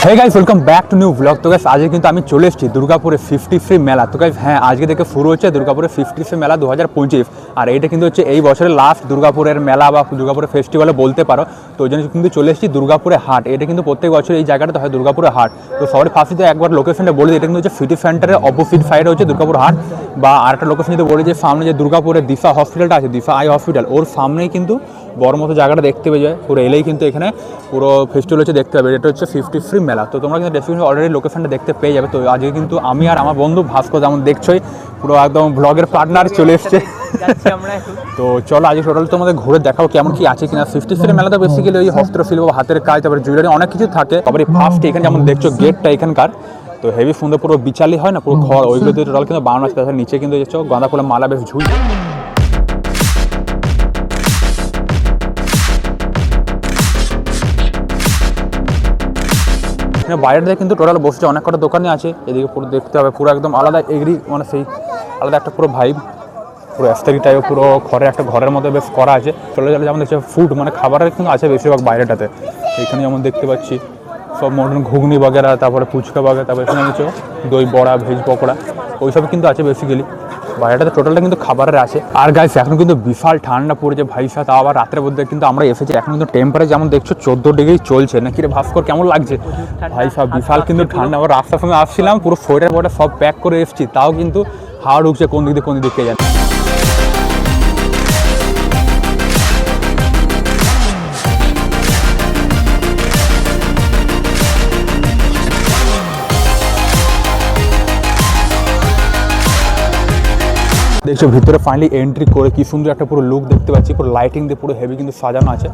Hey guys welcome back to new blog. तो guys आज কিন্তু আমি চলে এসেছি দুর্গাপুরে 53 মেলা। তো গাইস হ্যাঁ আজকে থেকে শুরু হচ্ছে দুর্গাপুরে 53 মেলা 2025 আর এটা কিন্তু হচ্ছে এই বছরের লাস্ট দুর্গাপুরের মেলা বা দুর্গাপুরের ফেস্টিভ্যালে বলতে পারো। তো ওই জন্য কিন্তু চলে এসেছি দুর্গাপুরে হাট। এটা কিন্তু প্রত্যেক বছর এই জায়গাটা হয় দুর্গাপুরে হাট। তো সবারই ফার্স্টে একবার লোকেশনটা বলে দিই, এটা কিন্তু হচ্ছে সিটি সেন্টারের অপোজিট সাইডে হচ্ছে দুর্গাপুর হাট। বা আরেকটা লোকেশন যদি বলি যে সামনে যে দুর্গাপুরের দিশা হসপিটালটা আছে, দিশা আই হসপিটাল, ওর সামনেই কিন্তু বড় মতো জায়গাটা দেখতে পেয়ে যায়। পুরো এলেই কিন্তু এখানে পুরো ফেস্টিভ্যাল হচ্ছে দেখতে পাবে। এটা হচ্ছে 53 মেলা। তো তোমরা কিন্তু ডেসক্রিপশনে অলরেডি লোকেশনটা দেখতে পেয়ে যাবে। তো আজকে কিন্তু আমি আর আমার বন্ধু ভাস্কর যেমন দেখছোই পুরো একদম ব্লগের পার্টনার চলে এসছে। তো চলো আজকে টোটাল তোমাদের ঘুরে দেখাও কেমন কি আছে কিনা। 53 মেলা তো বেসিক্যালি ওই হস্তশিল্প বা হাতের কাজ, তারপরে জুয়েলারি অনেক কিছু থাকে। তারপরে ফার্স্ট এখানে যেমন দেখছো গেটটা এখানকার তো হেভি সুন্দর, পুরো বিচালি হয় না পুরো ঘর, ওইগুলো দিয়ে টোটাল কিন্তু বানানো আছে। তাছাড়া নিচে কিন্তু দেখছো গাঁদা ফুলের মালা বেশ ঝুল। বাইরে কিন্তু টোটাল বসছে অনেক কটা দোকানে আছে। এদিকে পুরো দেখতে হবে পুরো একদম আলাদা এগ্রি, মানে সেই আলাদা একটা পুরো ভাইব, পুরো অ্যাস্থেটিক টাইপের পুরো একটা ঘরের মধ্যে বেশ করা আছে। চলে গেলে যেমন দেখছে ফুড মানে খাবারের কিন্তু আছে বেশিরভাগ বাইরেটাতে। এখানে যেমন দেখতে পাচ্ছি সব মডার্ন ঘুগনি বাগেরা, তারপরে ফুচকা বাগেরা, তারপরে এখানে কিছু দই বড়া, ভেজ পকোড়া ওইসব কিন্তু আছে বেসিক্যালি। বাইরেটাতে টোটালটা কিন্তু খাবারের আছে। আর গাইস এখন কিন্তু বিশাল ঠান্ডা পড়েছে ভাই সাথে, তাও আবার রাত্রের মধ্যে কিন্তু আমরা এসেছি। এখন কিন্তু টেম্পারেচার যেমন দেখছো 14 ডিগ্রি চলছে নাকি রে ভাস্কর, কেমন লাগছে ভাই সব বিশাল কিন্তু ঠান্ডা। আবার রাস্তার সঙ্গে আসছিলাম পুরো সোয়েটার বোটা সব প্যাক করে এসেছি, তাও কিন্তু হাওয়া ঢুকছে কোন দিক কে জানে। দেখছো ভিতরে ফাইনালি এন্ট্রি করে কি সুন্দর একটা পুরো লুক দেখতে পাচ্ছি, পুরো লাইটিং দিয়ে পুরো হেভি কিন্তু সাজানো আছে।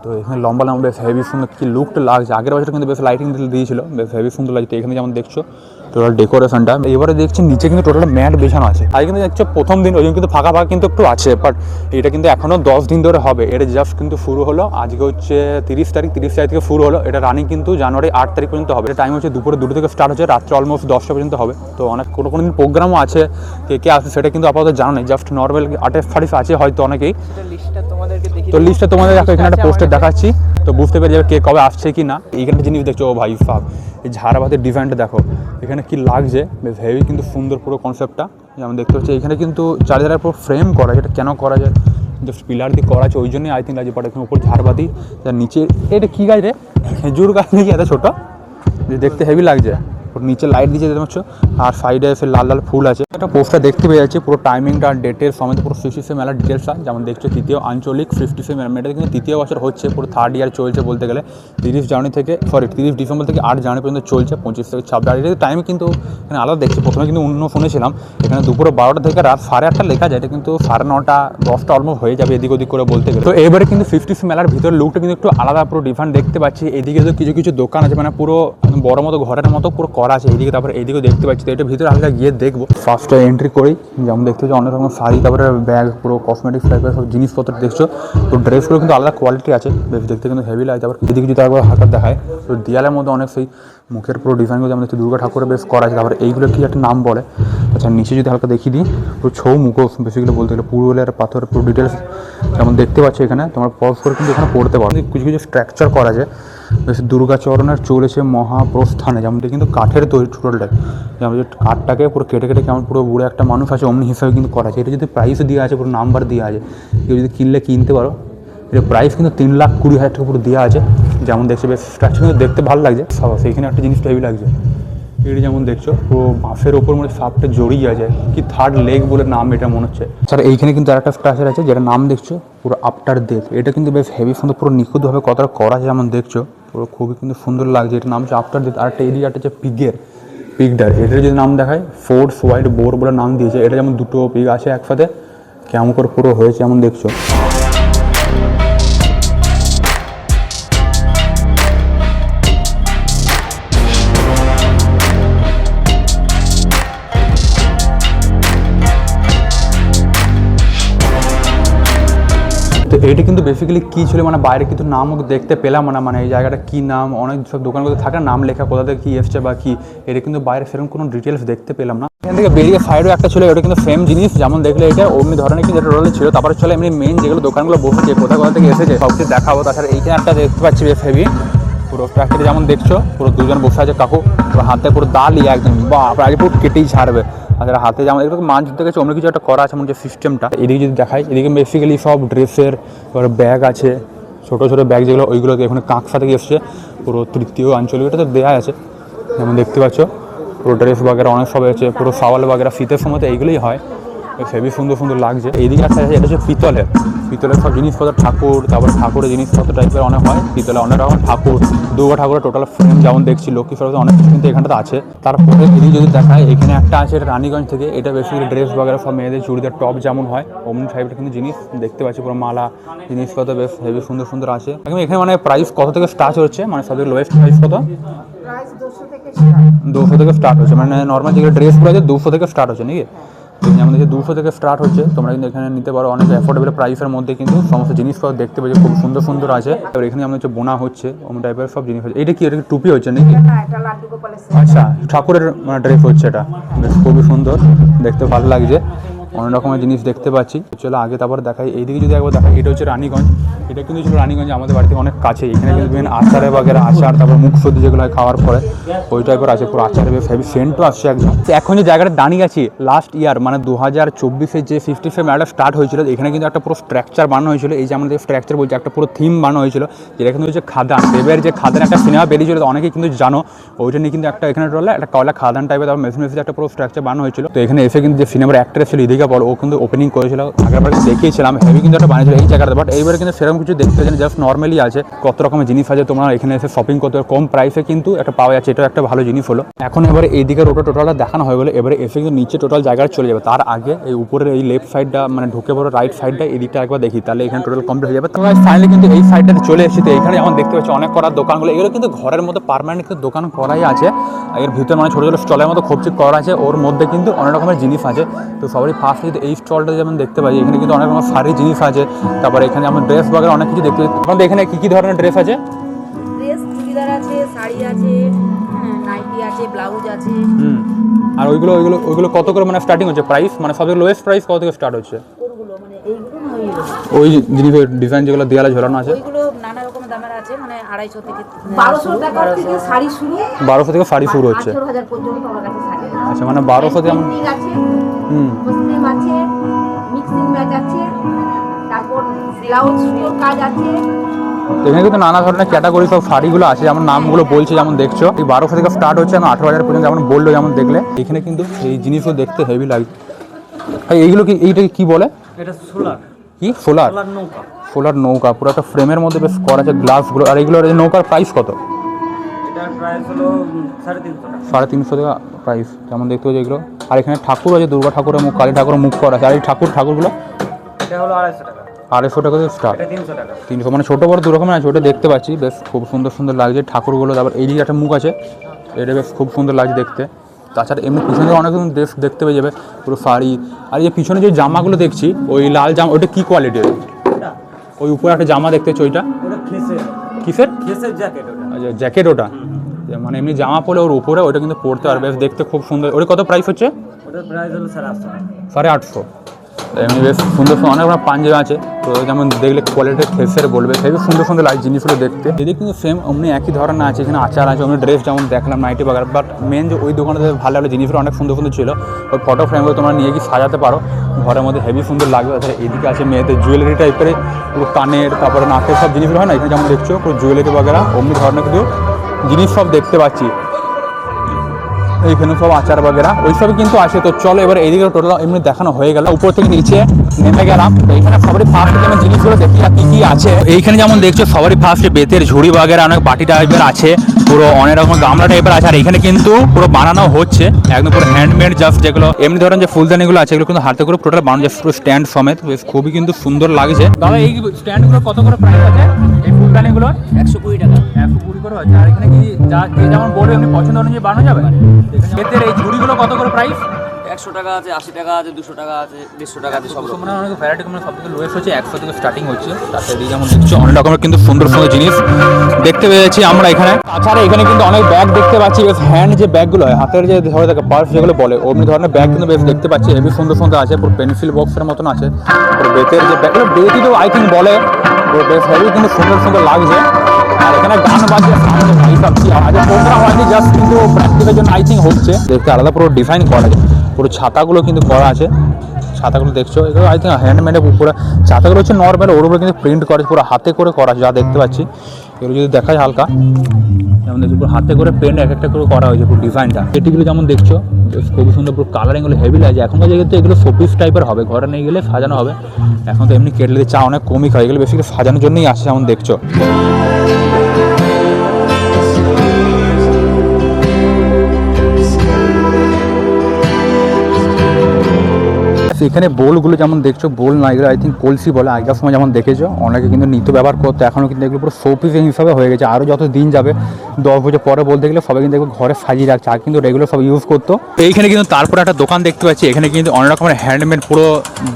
তো এখানে লম্বা বেশ হেভি সুন্দর কি লুকটা লাগছে। আগের বছর কিন্তু বেশ লাইটিং দিয়েছিল, বেশ হেভি সুন্দর লাগছে। এখানে যেমন দেখছো টোটাল ডেকোরেশনটা, এবারে দেখছি নিচে কিন্তু টোটাল ম্যাট বেছানো আছে। আজকে কিন্তু দেখছো প্রথম দিন, ওই জন্য কিন্তু ফাঁকা কিন্তু একটু আছে, বাট এটা কিন্তু এখনও 10 দিন ধরে হবে। এটা জাস্ট কিন্তু শুরু হলো আজকে হচ্ছে 30 তারিখ থেকে শুরু হলো। এটা রানিং কিন্তু জানুয়ারি 8 তারিখ পর্যন্ত হবে। এটা টাইম হচ্ছে দুপুরে 2টা থেকে স্টার্ট হচ্ছে, রাত্রে অলমোস্ট 10টা পর্যন্ত হবে। তো অনেক কোনো দিন প্রোগ্রামও আছে, কে আসে সেটা কিন্তু আপাতত জানা নেই, জাস্ট নর্মাল আর্টিস্ট আছে হয়তো অনেকেই। তো লিস্টটা তোমাদের এখানে একটা পোস্টার দেখাচ্ছি, তো বুঝতে পেরে যাবে কে কবে আসছে কি না। এইখানে জিনিস দেখছো ও ভাই সাব, এই ঝাড়বাতির ডিজাইনটা দেখো এখানে কি লাগছে, বেশ হেভি কিন্তু সুন্দর পুরো কনসেপ্টটা। যেমন দেখতে হচ্ছে এখানে কিন্তু চারিধারে পুরো ফ্রেম করা, যেটা কেন করা যায় জাস্ট পিলার দিয়ে করা আছে, ওই জন্যই আই থিঙ্ক লাগছে। বাট এখানে উপর ঝাড়বাতি, তার নিচে এটা কী গাছ রে, খেজুর গাছ নাকি এত ছোটো, যে দেখতে হেভি লাগছে। নিচে লাইট দিয়েছে দেখতে পাচ্ছ, আর সাইডে এসে লাল লাল ফুল আছে। একটা পোস্টার দেখতে পেয়ে যাচ্ছে পুরো টাইমিংটা আর ডেটের সমেত পুরো 53 মেলার ডিটেলসটা। যেমন দেখছো তৃতীয় আঞ্চলিক 53 মেলা, এটা কিন্তু তৃতীয় বছর হচ্ছে, পুরো 3rd ইয়ার চলছে বলতে গেলে। 30 ডিসেম্বর থেকে 8 জানুয়ারি পর্যন্ত চলছে, 25 থেকে 26। আর এটা টাইম কিন্তু এখানে আলাদা দেখছি। প্রথমে কিন্তু অন্য শুনেছিলাম এখানে দুপুরে 12টা থেকে রাত 8:30 লেখা যায়, এটা কিন্তু 9:30 10টা অলমোস্ট হয়ে যাবে এদিক ওদিক করে বলতে গেলে। তো এবারে কিন্তু 53 মেলার ভিতরে লুকটা কিন্তু একটু আলাদা, পুরো ডিফারেন্ট দেখতে পাচ্ছি। এদিকে তো কিছু দোকান আছে, মানে পুরো বড় মতো ঘরের মতো পুরো করা আছে এইদিকে, তারপরে এইদিকেও দেখতে পাচ্ছি। তো এটা ভিতরে হালকা গিয়ে দেখবো। ফার্স্টে এন্ট্রি করেই যেমন দেখতে হচ্ছে অনেক রকম শাড়ি, তারপরে ব্যাগ, পুরো কসমেটিক্স টাইপের সব জিনিসপত্র দেখছো। তো ড্রেসগুলো কিন্তু আলাদা কোয়ালিটি আছে, বেশ দেখতে কিন্তু হেভি লাগে। তারপর এদিকে যদি একবার হালকা দেখায় তো দেয়ালের মধ্যে অনেক সেই মুখের পুরো ডিজাইনগুলো যেমন দেখছি দুর্গা ঠাকুরের বেশ করা আছে। তারপরে এইগুলো কি একটা নাম বলে, আচ্ছা নিচে যদি হালকা দেখিয়ে দিই পুরো ছৌ মুখোশ বেসিক্যালি বলতে গেলে পুরুলিয়ার পাথরের পুরো ডিটেলস যেমন দেখতে পাচ্ছি। এখানে তোমার পজ করে কিন্তু এখানে পড়তে পারো, কিছু স্ট্রাকচার করা আছে। বেশ দুর্গাচরণের চলেছে মহাপ্রস্থানে, যেমন কিন্তু কাঠের তৈরি টোটালটাই, যেমন কাঠটাকে পুরো কেটে কেমন পুরো বুড়ো একটা মানুষ আছে অমনি হিসাবে কিন্তু করা আছে। এটা যদি প্রাইস দেওয়া আছে, পুরো নাম্বার দেওয়া আছে, কেউ যদি কিনতে পারো। এটা প্রাইস কিন্তু 3,20,000 টাকা পুরো দেওয়া আছে। যেমন দেখছো বেশ স্ট্রাকচার কিন্তু দেখতে ভালো লাগছে। সেইখানে একটা জিনিস হেভি লাগছে, এটা যেমন দেখছো পুরো বাঁশের ওপর মধ্যে সাপটা জড়িয়ে আছে, কি 3rd লেগ বলে নাম এটা মনে হচ্ছে। স্যার এইখানে কিন্তু আরেকটা স্ট্রাকচার আছে যেটা নাম দেখছো পুরো আফটার ডেথ। এটা কিন্তু বেশ হেভি সুন্দর, পুরো নিখুঁতভাবে কতটা করা আছে যেমন দেখছো, পুরো খুবই কিন্তু সুন্দর লাগছে। এটা নাম হচ্ছে আফটার ডেথ। আর একটা এরিয়াটা হচ্ছে পিগডার, এটার যদি নাম দেখায় ফোর্স হোয়াইট বোর বলে নাম দিয়েছে। এটা যেমন দুটো পিগ আছে একসাথে কেমন করে পুরো হয়েছে যেমন দেখছো। তো এটা কিন্তু বেসিক্যালি কী ছিল, মানে বাইরে কিন্তু নামও দেখতে পেলাম না, মানে এই জায়গাটা কী নাম, অনেক সব দোকানগুলো থাকে নাম লেখা কোথা থেকে কী এসছে বা কী, এটা কিন্তু বাইরে সেরকম কোনো ডিটেলস দেখতে পেলাম না। এখান থেকে বেরিয়ে সাইডও একটা ছিল, ওটা কিন্তু সেম জিনিস যেমন দেখলে এটা অমনি ধরনের কিন্তু এটা রোলে ছিল। তারপরে চলে এমনি মেন যেগুলো দোকানগুলো বসেছে কোথা থেকে এসেছে সব কিছু দেখাবো। তাছাড়া এইখানে একটা দেখতে পাচ্ছি বেশ হেভি পুরো স্ট্রাকচারে যেমন দেখছো পুরো দুজন বসে আছে কাকু, পুরো হাতে পুরো দালিয়ে একদম বাপ আগে পুরো কেটেই ছাড়বে। আর হাতে যেমন এরকম মাছ ধরতে গেছে অন্য কিছু একটা করা আছে আমার যে সিস্টেমটা। এদিকে যদি দেখাই এদিকে বেসিক্যালি সব ড্রেসের ব্যাগ আছে, ছোটো ছোটো ব্যাগ যেগুলো ওইগুলোকে এখানে কাঁকসা থেকে এসছে, পুরো তৃতীয় আঞ্চলিক এটা তো দেওয়া আছে যেমন দেখতে পাচ্ছ। পুরো ড্রেস বাগেরা অনেক সব আছে, পুরো সাওয়াল বাগেরা শীতের সময় তো এইগুলোই হয়, হেভি সুন্দর সুন্দর লাগছে। এইদিকে একটা আছে এটা হচ্ছে পিতলের সব জিনিসপত্র, ঠাকুর, তারপরে ঠাকুরের জিনিসপত্র টাইপের অনেক হয় পিতলে, অনেক রকম ঠাকুর, দুর্গা ঠাকুরের টোটাল ফ্রেম যেমন দেখছি, লক্ষ্মী সরস্বতী অনেক কিছু কিন্তু এখানটাতে আছে। তারপরে এদিকে যদি দেখায় এখানে একটা আছে এটা রানীগঞ্জ থেকে, এটা বেসিক্যালি ড্রেস বাগেরা সব মেয়েদের চুড়িদার টপ যেমন হয় অমনি টাইপের কিন্তু জিনিস দেখতে পাচ্ছি, পুরো মালা জিনিসপত্র বেশ হেভি সুন্দর সুন্দর আছে। এখানে মানে প্রাইস কত থেকে স্টার্ট হচ্ছে, মানে সবথেকে লোয়েস্ট প্রাইস কত? 200 থেকে স্টার্ট হচ্ছে, মানে নর্মাল যেগুলো ড্রেসগুলো আছে 200 থেকে স্টার্ট হচ্ছে নাকি? যেমন দেখছি 200 থেকে স্টার্ট হচ্ছে, তোমরা কিন্তু এখানে নিতে পারো অনেক অ্যাফোর্ডেবল প্রাইসের মধ্যে কিন্তু সমস্ত জিনিসপত্র দেখতে পাচ্ছি খুব সুন্দর সুন্দর আছে। এবার এখানে আমাদের হচ্ছে বোনা হচ্ছে অন্য টাইপের সব জিনিস হচ্ছে। এটা কি এটা টুপি হচ্ছে নাকি? আচ্ছা ঠাকুরের মানে ড্রেস হচ্ছে, এটা বেশ খুবই সুন্দর দেখতে ভালো লাগছে, অনেক রকমের জিনিস দেখতে পাচ্ছি। চলো আগে তারপর দেখাই এইদিকে যদি একবার দেখাই, এটা হচ্ছে রানীগঞ্জ, এটা কিন্তু ছিল রানীগঞ্জ আমাদের বাড়ি থেকে অনেক কাছে। এখানে কিন্তু বিভিন্ন আচারে বাগেরা আচার, তারপর মুখ সর্দি যেগুলো হয় খাওয়ার পরে ওই টাইপের আছে, পুরো আচারে বেশ হেভি সেন্টও আসছে একদম। এখন যে জায়গাটা দাঁড়িয়ে আছি লাস্ট ইয়ার মানে 2024-এর যে 55 মেলাটা স্টার্ট হয়েছিল, এখানে কিন্তু একটা পুরো স্ট্রাকচার বানানো হয়েছিল, এই যে আমাদের স্ট্রাকচার বলছে একটা পুরো থিম বানানো হয়েছিল, যেটা কিন্তু হচ্ছে খাদান, দেবের যে খাদান একটা সিনেমা বেরিয়েছিল অনেকেই কিন্তু জানো, ওইটা নিয়ে কিন্তু একটা এখানে রলে একটা কয়লা খাদান টাইপের তারপর মেশিন একটা পুরো স্ট্রাকচার বানানো হয়েছিল। তো এখানে এসে কিন্তু যে সিনেমার অ্যাক্টর ছিল ইদিকা পল, ও কিন্তু ওপেনিং করেছিল, আগেরবার দেখিয়েছিলাম হেভি কিন্তু একটা বানিয়েছিল এই জায়গাটা। বাট এইবারে কিন্তু সেরকম কিছু দেখতে পাচ্ছি জাস্ট নর্মালি আছে, কত রকমের জিনিস আছে, তোমরা এখানে এসে শপিং করতে কম প্রাইসে কিন্তু একটা পাওয়া যাচ্ছে, এটা একটা ভালো জিনিস হলো। এখন এবারে এইদিকে রোডটা টোটালটা দেখানো হয়ে গেলো, এবারে এসে কিন্তু নিচে টোটাল জায়গাটা চলে যাবে। তার আগে এই উপরের এই লেফট সাইডটা মানে ঢুকে পড়ো রাইট সাইডটা, এই দিকটা একবার দেখি তাহলে এখানে টোটাল কমপ্লিট হয়ে যাবে। তোমরা ফাইনালি কিন্তু এই সাইডটাতে চলে এসেছে। এখানে যেমন দেখতে পাচ্ছি অনেক করার দোকানগুলো, এগুলো কিন্তু ঘরের মধ্যে পার্মানেন্ট কিন্তু দোকান করাই আছে, এর ভিতরে মানে ছোটো ছোটো স্টলের মতো খোপচিপ করা আছে, ওর মধ্যে কিন্তু অনেক রকমের জিনিস আছে। তো সবারই ফার্স্ট যদি এই স্টলটা যেমন দেখতে পাই, এখানে কিন্তু অনেক রকম শাড়ির জিনিস আছে, তারপরে এখানে আমরা ড্রেস বাগের অনেক কিছু দেখতে পাচ্ছি। আমাদের এখানে কী কী ধরনের ড্রেস আছে? ড্রেস চুড়িদার আছে, শাড়ি আছে, নাইটি আছে, ব্লাউজ আছে। আর ওইগুলো কত করে মানে স্টার্টিং হচ্ছে প্রাইস, মানে সবথেকে লোয়েস্ট প্রাইস কত থেকে স্টার্ট হচ্ছে? কোনগুলো মানে এইগুলো না ওইগুলো? ওই জিনিসের ডিজাইন যেগুলো দেয়ালে ঝোলানো আছে ওইগুলো নানা রকমের দামের আছে, মানে 250 থেকে 1200 টাকা থেকে শাড়ি শুরু, 1200 থেকে শাড়ি শুরু হচ্ছে। 18000 পর্যন্ত আমার কাছে শাড়ি আছে। আচ্ছা মানে 1200 যেমন আছে, কস্টিউম আছে, মিক্সিং ম্যাচ আছে, তারপর ব্লাউজ সুতোর কাজ আছে। এখানে কিন্তু নানা ধরনের ক্যাটাগরি সব শাড়িগুলো আছে, যেমন নামগুলো বলছে যেমন দেখছো, এই 1200 থেকে স্টার্ট হচ্ছে এবং 18,000 পর্যন্ত যেমন বললো, যেমন দেখলে এখানে কিন্তু এই জিনিসগুলো দেখতে হেভি লাগে। এইগুলো কি এইটাকে কি বলে? এটা সোলার। কি সোলার? নৌকা। সোলার নৌকা, পুরো একটা ফ্রেমের মধ্যে বেশ করা আছে গ্লাসগুলো। আর এইগুলোর এই নৌকার প্রাইস কত? এটার প্রাইস হলো 350 টাকা। 350 টাকা প্রাইস যেমন দেখতে পাচ্ছি এগুলো। আর এখানে ঠাকুর আছে, দুর্গা ঠাকুরের মুখ, কালী ঠাকুরের মুখ করা আছে। আর এই ঠাকুরগুলো এটা হলো 250 টাকা। 250 টাকা থেকে স্টার্ট। এটা 300 টাকা। 300 মানে ছোটো বড় দু রকমের আছে, ওটা দেখতে পাচ্ছি বেশ খুব সুন্দর সুন্দর লাগছে ঠাকুরগুলো। তারপর এই দিকে একটা মুখ আছে, এটা বেশ খুব সুন্দর লাগছে দেখতে। তাছাড়া এমনি পিছনে অনেক রকম ড্রেস দেখতে পেয়ে যাবে, পুরো শাড়ি। আর এই পিছনে যে জামাগুলো দেখছি ওই লাল জামা, ওটা কী কোয়ালিটির? ওই উপরে একটা জামা দেখতে হচ্ছে, ওইটা ওটা খেসের। কিসের? খেসের জ্যাকেট ওটা। আচ্ছা জ্যাকেট ওটা, মানে এমনি জামা পরে ওর উপরে ওটা কিন্তু পরতে পারবে, বেশ দেখতে খুব সুন্দর। ওটা কত প্রাইস হচ্ছে? ওটার প্রাইস হলো 850 টাকা। 850। এমনি বেশ সুন্দর সুন্দর অনেক রকম পাঞ্জাবি আছে, তো যেমন দেখলে কোয়ালিটির খেসের বলবে, হেবি সুন্দর সুন্দর লাগে জিনিসগুলো দেখতে। এদিকে কিন্তু সেম অমনি একই ধরনের আছে, এখানে আচার আছে, অমনি ড্রেস যেমন দেখলাম নাইটি বাগার। বাট মেন যে ওই দোকানে ভালো ভালো জিনিসগুলো অনেক সুন্দর সুন্দর ছিল, ওই ফটো ফ্রেমগুলো তোমরা নিয়ে গিয়ে সাজাতে পারো ঘরের মধ্যে, হেভি সুন্দর লাগবে। তাছাড়া এদিকে আছে মেয়েদের জুয়েলারি টাইপের, পুরো কানের তারপরে নাকের সব জিনিসগুলো হয় না, এখানে যেমন দেখছো পুরো জুয়েলারি বাগেরা অমনি ধরনের কিন্তু জিনিস সব দেখতে পাচ্ছি। এইখানে সব আচার বাগেরা ওইসবই কিন্তু আছে। তো চলো এবার এইদিকে টোটাল এমনি দেখানো হয়ে গেল, উপর থেকে নিচে নেমে গেলাম। এইখানে সবারই ফার্স্ট যেমন জিনিসগুলো দেখি আর কি আছে। এইখানে যেমন দেখছো সবারই ফার্স্টে বেতের ঝুড়ি বাগেরা, অনেক বাটি টাইপের আছে, পুরো অনেক রকম গামলা টাইপের আছে। আর এখানে কিন্তু পুরো বানানো হচ্ছে একদম পুরো হ্যান্ডমেড, জাস্ট যেগুলো এমনি ধরেন যে ফুলদানিগুলো আছে এগুলো কিন্তু হাতে করে টোটাল বানানো যায়, পুরো স্ট্যান্ড সমেত, বেশ খুবই কিন্তু সুন্দর লাগছে। দাদা এই স্ট্যান্ডগুলো কত করে প্রাইস আছে এই ফুলদানিগুলো? 120 টাকা। 120 করে আছে। আর এখানে কি যেমন বলবে এমনি পছন্দ অনুযায়ী বানানো যাবে? বেতের এই ঝুড়িগুলো কত করে প্রাইস? 100 টাকা আছে, 80 টাকা আছে, 200 টাকা আছে, 150 টাকা আছে, সব রকম। মানে অনেক ভ্যারাইটি, মানে সব থেকে লোয়েস্ট হচ্ছে 100 থেকে স্টার্টিং হচ্ছে। তাতে যেমন দেখছো অনেক রকমের কিন্তু সুন্দর সুন্দর জিনিস দেখতে পেয়েছি আমরা এখানে। তাছাড়া এখানে কিন্তু অনেক ব্যাগ দেখতে পাচ্ছি, বেশ হ্যান্ড যে ব্যাগগুলো হয়, হাতের যে ধরে থাকে পার্স যেগুলো বলে, অমনি ধরনের ব্যাগ কিন্তু বেশ দেখতে পাচ্ছি, হেভি সুন্দর সুন্দর আছে, পুরো পেন্সিল বক্সের মতন আছে। পুরো বেতের যে ব্যাগগুলো, বেতই তো আই থিঙ্ক বলে, পুরো বেশ হেভি কিন্তু সুন্দর সুন্দর লাগছে। আর এখানে গান বাজছে সামনে ভাই সবজি আজ প্রোগ্রাম হয়নি, জাস্ট কিন্তু প্র্যাকটিসের জন্য আই থিঙ্ক হচ্ছে। দেখতে আলাদা পুরো ডিজাইন করা আছে, পুরো ছাতাগুলো কিন্তু করা আছে, ছাতাগুলো দেখছো এগুলো আই থিঙ্ক হ্যান্ডমেডে পুরো ছাতাগুলো হচ্ছে নর্মাল, ওর উপরে কিন্তু প্রিন্ট করা আছে, পুরো হাতে করে করা আছে যা দেখতে পাচ্ছি। এগুলো যদি দেখা যায় হালকা যেমন দেখছি পুরো হাতে করে পেন্ট এক একটা করে করা হয়েছে পুরো ডিজাইনটা। এটিগুলো যেমন দেখছো খুবই সুন্দর, পুরো কালারিংগুলো হেভি লাগছে। এখনকার জায়গায় তো এগুলো শোপিস টাইপের হবে, ঘরে নিয়ে গেলে সাজানো হবে। এখন তো এমনি কেটলে চা অনেক কমই খায়, এগুলো বেশি সাজানোর জন্যই আসছে যেমন দেখছো। এখানে বোলগুলো যেমন দেখছো, বোল না এগুলো আই থিঙ্ক কলসি বলে, আগের সময় যেমন দেখেছো অনেকে কিন্তু নিত্য ব্যবহার করতো, এখনও কিন্তু এগুলো পুরো শোপিস হিসাবে হয়ে গেছে। আরও যত দিন যাবে 10 বছর পরে বলতে গেলে সবাই কিন্তু এগুলো ঘরে সাজিয়ে রাখছে, আর কিন্তু রেগুলার সব ইউজ করতো। এইখানে কিন্তু তারপরে একটা দোকান দেখতে পাচ্ছি, এখানে কিন্তু অনেক রকমের হ্যান্ডমেড পুরো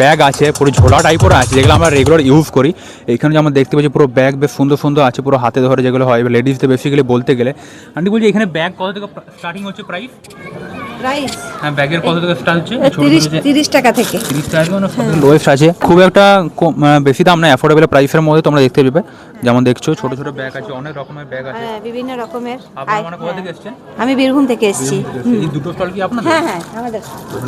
ব্যাগ আছে, পুরো ঝোলা টাইপের আছে যেগুলো আমরা রেগুলার ইউজ করি। এইখানে যেমন দেখতে পাচ্ছি পুরো ব্যাগ বেশ সুন্দর সুন্দর আছে, পুরো হাতে ধরে যেগুলো হয় লেডিসদের বেসিক্যালি বলতে গেলে। আন্টি বলছি এখানে ব্যাগ কত থেকে স্টার্টিং হচ্ছে প্রাইস? প্রাইস হ্যাঁ ব্যাগের কত থেকে স্টার্ট হচ্ছে? 30 টাকা থেকে। 30 টাকা মানে লোয়েস্ট আছে, খুব একটা বেশি দাম না, অ্যাফোর্ডেবল প্রাইসের মধ্যে তোমরা দেখতে পাবে। যেমন দেখছো ছোট ছোট ব্যাগ আছে, অনেক রকমের ব্যাগ আছে, হ্যাঁ বিভিন্ন রকমের। আপনারা মানে কোথা থেকে এসেছেন? আমি বীরভূম থেকে এসেছি। এই দুটো স্টল কি আপনাদের? হ্যাঁ হ্যাঁ আমাদের।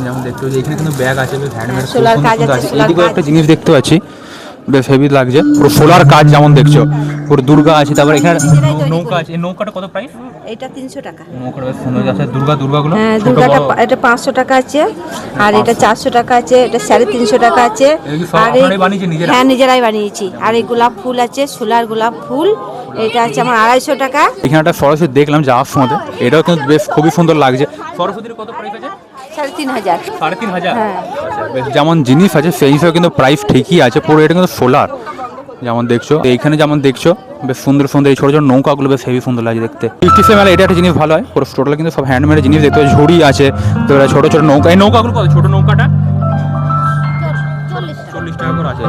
যেমন দেখতে পাচ্ছি এখানে কিন্তু ব্যাগ আছে, বেশ হ্যান্ডমেড সোলার কাজ আছে, এইদিকে একটা জিনিস দেখতে পাচ্ছি বেশ হেভি লাগছে, পুরো সোলার কাজ যেমন দেখছো, পুরো দুর্গা আছে, তারপর এখানে নৌকা আছে। এই নৌকাটা কত প্রাইস? এটা 300 টাকা। নৌকাটা বেশ সুন্দর আছে। দুর্গাগুলো হ্যাঁ দুর্গাটা এটা 500 টাকা আছে, আর এটা 400 টাকা আছে, এটা 350 টাকা আছে। আর হ্যাঁ নিজেরাই বানিয়েছি। আর এই গোলাপ ফুল আছে, সোলার গোলাপ ফুল, এটা আছে আমার 250 টাকা। এখানে একটা সরস্বতী দেখলাম যাওয়ার সময়, এটাও কিন্তু বেশ খুবই সুন্দর লাগছে। সরস্বতীর কত প্রাইস আছে? 3500। 3500। হ্যাঁ বেশ যেমন জিনিস আছে সেই হিসাবে কিন্তু প্রাইস ঠিকই আছে, পুরো এটা কিন্তু সোলার যেমন দেখছো। এইখানে যেমন দেখছো বেশ সুন্দর সুন্দর এই ছোটো ছোটো নৌকাগুলো বেশ হেভি সুন্দর লাগছে দেখতে। ফিফটিসে মেলা এটা একটা জিনিস ভালো হয়, পুরো টোটাল কিন্তু সব হ্যান্ডমেডের জিনিস দেখতে পাচ্ছি। ঝুড়ি আছে, তো ছোটো ছোটো নৌকা, এই নৌকাগুলো কত? ছোটো নৌকাটা 40 টাকা করে আছে।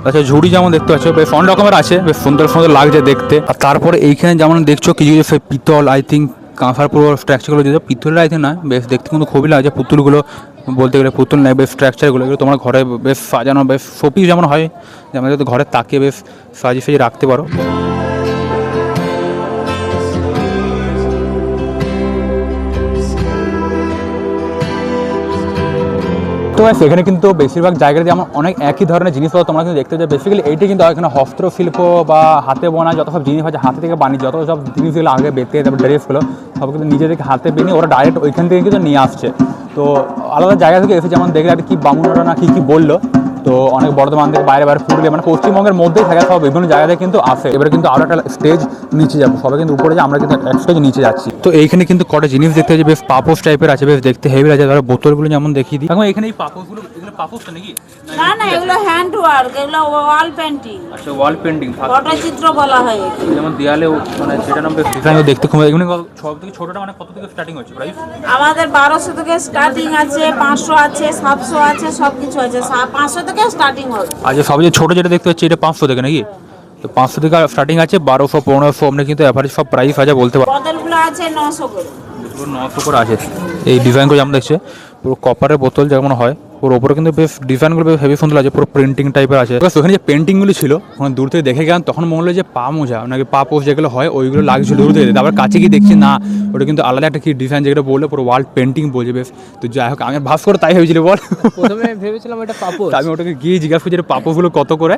আচ্ছা ঝুড়ি যেমন দেখতে পাচ্ছ বেশ অনেক রকমের আছে, বেশ সুন্দর সুন্দর লাগছে দেখতে। আর তারপরে এইখানে যেমন দেখছো কিছু কিছু পিতল আই থিঙ্ক কাঁসার পুরো স্ট্রাকচারগুলো দিতে, পিতলের আই থিঙ্ক না, বেশ দেখতে কিন্তু খুবই লাগছে। পুতুলগুলো বলতে গেলে পুতুল নেই, বেশ স্ট্রাকচারগুলো এগুলো তোমার ঘরে বেশ সাজানো, বেশ শোপিস যেমন হয়, যেমন ঘরে তাকিয়ে বেশ সাজিয়ে সাজিয়ে রাখতে পারো। তো সেখানে কিন্তু বেশিরভাগ জায়গায় যেমন অনেক একই ধরনের জিনিসপত্র তোমরা কিন্তু দেখতে পাচ্ছ। বেসিক্যালি এইটি কিন্তু এখানে হস্তশিল্প বা হাতে বোনা যত সব জিনিস আছে, হাতে থেকে বানিয়ে যত সব জিনিসগুলো আগে বেঁধে, তারপর ড্রেসগুলো সব কিন্তু নিজেদেরকে হাতে বানিয়ে ওরা ডাইরেক্ট ওইখান থেকে কিন্তু নিয়ে আসছে। তো আলাদা জায়গা থেকে এসে যেমন দেখলে একটা কী বামুনরা না কী বললো, তো অনেক বর্ধমান থেকে বাইরে বাইরে পুরুলিয়া মানে পশ্চিমবঙ্গের মধ্যেই থাকে, সব বিভিন্ন জায়গায় কিন্তু আসে। এবারে কিন্তু আরও একটা স্টেজ নিচে যাবো, সবাই কিন্তু উপরে যায়, আমরা কিন্তু এক স্টেজ নিচে যাচ্ছি। তো এইখানে কিন্তু কটা জিনিস দেখতে হচ্ছে, বেশ পাপোশ টাইপের আছে, বেশ দেখতে হেভি আছে। ধরো বোতলগুলো যেমন দেখিয়ে দিই, এখন এখানে এই পাপোশগুলো, এগুলো পাপোশটা নাকি? না না এগুলো হ্যান্ড ওয়ার্ক, এগুলো ওয়াল পেন্টিং। আচ্ছা ওয়াল পেন্টিং, পটচিত্র বলা হয়। যেমন দেয়ালে মানে সেটা নাম বেশ ডিজাইন দেখতে খুব। এগুলো সব থেকে ছোটটা মানে কত থেকে স্টার্টিং হচ্ছে প্রাইস? আমাদের 1200 থেকে স্টার্টিং আছে, 500 আছে, 700 আছে, সব কিছু আছে। 500 থেকে স্টার্টিং হয়। আচ্ছা সবচেয়ে ছোটো যেটা দেখতে পাচ্ছি এটা 500 থেকে নাকি? তো 500 থেকে স্টার্টিং আছে, 1200 1500 আপনি কিন্তু অ্যাভারেজ সব প্রাইস আছে বলতে পারেন। বোতলগুলো আছে 900 করে। 900 করে আছে। এই ডিজাইনগুলো যেমন দেখছে পুরো কপারের বোতল যেমন হয়, ওর ওপরে কিন্তু বেশ ডিজাইনগুলো বেশ হেভি সুন্দর আছে, পুরো প্রিন্টিং টাইপের আছে। ওখানে যে পেন্টিংগুলো ছিল ওখানে দূর থেকে দেখে গেলাম, তখন মনে হলো যে পা মোজা নাকি পা পোস্ট যেগুলো হয় ওইগুলো লাগছিল দূর থেকে। তারপর কাছে গিয়ে দেখছি না, ওটা কিন্তু আলাদা একটা কি ডিজাইন যেগুলো বললো পুরো ওয়ার্ল্ড পেন্টিং বলছে বেশ। তো যাই হোক আমি ভাস করে তাই ভেবেছিল বল, প্রথমে ভেবেছিলাম এটা পাপোশ। আমি ওটাকে গিয়ে জিজ্ঞাসা করছি পাপোশগুলো কত করে,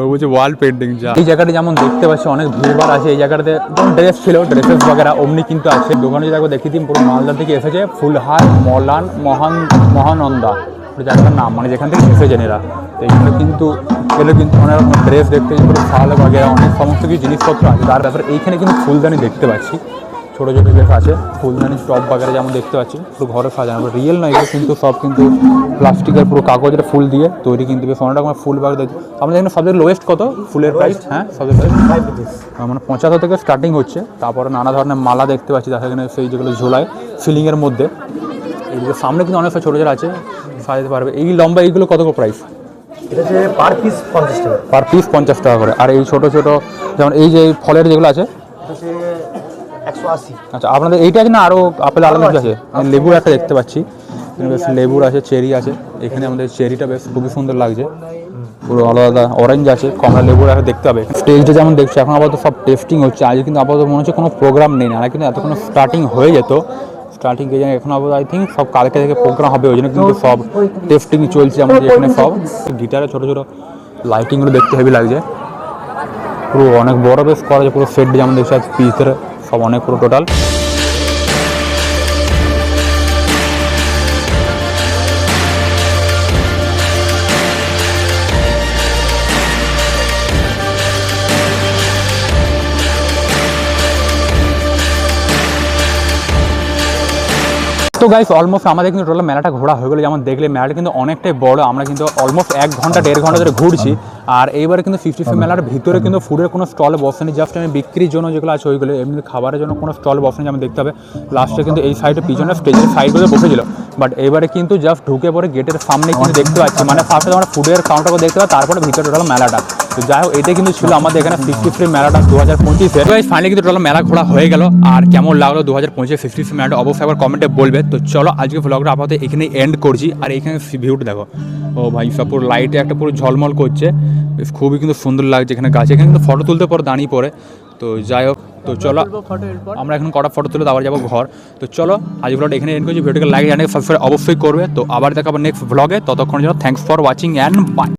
ও বলছে ওয়ার্ল্ড পেন্টিং। যা এই জায়গাটা যেমন দেখতে পাচ্ছি অনেক ভিড়ভাড় আছে, এই জায়গাটাতে যেমন ড্রেস ছিল ড্রেসেস বগেরা অমনি কিন্তু আছে। দোকানে যদি একবার দেখিয়ে দিন পুরো মালদা থেকে এসেছে ফুলহার মলান মহানন্দা জায়গাটার নাম, মানে যেখান থেকে এসেছেন এরা। তো এইগুলো কিন্তু অনেক রকম ড্রেস দেখতে পুরো শাল বাগেরা অনেক সমস্ত কিছু জিনিসপত্র আছে। তার ব্যাপারে এইখানে কিন্তু ফুলদানি দেখতে পাচ্ছি, ছোটো ছোটো বেশ আছে ফুলদানি টপ বাগেরা যেমন দেখতে পাচ্ছি, পুরো ঘরে সাজানো রিয়েল নয় এগুলো কিন্তু সব কিন্তু প্লাস্টিকের পুরো কাগজের ফুল দিয়ে তৈরি, কিন্তু বেশ অনেক রকমের ফুল বাগ দেখছি। আমাদের এখানে সবথেকে লোয়েস্ট কত ফুলের প্রাইস? হ্যাঁ সবথেকে মানে 75 থেকে স্টার্টিং হচ্ছে। তারপরে নানা ধরনের মালা দেখতে পাচ্ছি, তার সেখানে সেই যেগুলো ঝোলায় সিলিংয়ের মধ্যে। এইগুলো সামনে কিন্তু অনেক ছোটো ছোটো আছে, সাজাতে পারবে। এই লম্বা এইগুলো কত করে প্রাইস? এটা হচ্ছে পার পিস 50 টাকা। পার পিস 50 টাকা করে। আর এই ছোটো ছোটো যেমন এই যে ফলের যেগুলো আছে 180। আচ্ছা আপনাদের এইটা আছে না আরও আপেল আলাদা কিছু আছে? আমি লেবুর একটা দেখতে পাচ্ছি, বেশ লেবুর আছে, চেরি আছে। এখানে আমাদের চেরিটা বেশ খুবই সুন্দর লাগছে। পুরো আলাদা অরেঞ্জ আছে, কমলা লেবুর আছে, দেখতে হবে। স্টেজটা যেমন দেখছো এখন আপাতত সব টেস্টিং হচ্ছে, আজ কিন্তু আপাতত মনে হচ্ছে কোনো প্রোগ্রাম নেই, না কিন্তু এতক্ষণ স্টার্টিং হয়ে যেত। স্টার্টিং কে জানি এখন আপাতত আই থিঙ্ক সব কালকে থেকে প্রোগ্রাম হবে, ওই জন্য কিন্তু সব টেস্টিং চলছে আমাদের এখানে। সব গিটারে ছোটো ছোটো লাইটিংগুলো দেখতে হেভি লাগছে, পুরো অনেক বড় বেশ করা আছে, পুরো সেট যেমন দেখছো পিসের সব অনেক পুরো টোটাল। তো গাইস অলমোস্ট আমাদের কিন্তু টোটাল মেলাটা ঘোরা হয়ে গেলো। যেমন দেখলে মেলাটা কিন্তু অনেকটাই বড়, আমরা কিন্তু অলমোস্ট 1 ঘন্টা 1.5 ঘন্টা ধরে ঘুরছি। আর এইবারে কিন্তু 50 মেলার ভিতরে কিন্তু ফুডের কোনো স্টল বসেনি, জাস্ট আমি বিক্রির জন্য যেগুলো আছে ওইগুলো, এমনি খাবারের জন্য কোনো স্টল বসেনি। যেমন দেখতে হবে লাস্টে কিন্তু এই সাইডে পিছনে স্টেজের সাইডগুলো বসেছিল, বাট এবারে কিন্তু জাস্ট ঢুকে পরে গেটের সামনে কিন্তু দেখতে পাচ্ছি, মানে ফার্স্টে আমরা ফুডের কাউন্টারকে দেখতে পাই, তারপরে ভিতরে টোটাল মেলাটা। তো যাই হোক এটা কিন্তু ছিল আমাদের এখানে 50 মেলাটা 2025-এর। গাইস ফাইনালি কিন্তু টোটাল মেলা ঘোরা হয়ে গেল। আর কেমন লাগলো 2025 50 মেলাটা অবশ্যই আবার কমেন্টে বলবে। তো চলো আজকে ব্লগটা আপাতত এখানেই এন্ড করছি। আর এখানে ভিউটা দেখো, ও ভাই সব পুরো লাইটে একটা পুরো ঝলমল করছে, বেশ খুবই কিন্তু সুন্দর লাগছে এখানে গাছে। এখানে কিন্তু ফটো তুলতে পরে দাঁড়িয়ে পড়ে। তো যাই হোক, তো চলো আমরা এখন কটা ফটো তুলে আবার যাবো ঘর। তো চলো আজ ব্লগটা এখানে এন্ড করছি। ভিডিওকে লাইক জানিয়ে সাবস্ক্রাইব অবশ্যই করবে। তো আবার দেখাবো নেক্সট ব্লগে, ততক্ষণ জন্য thanks for watching and by.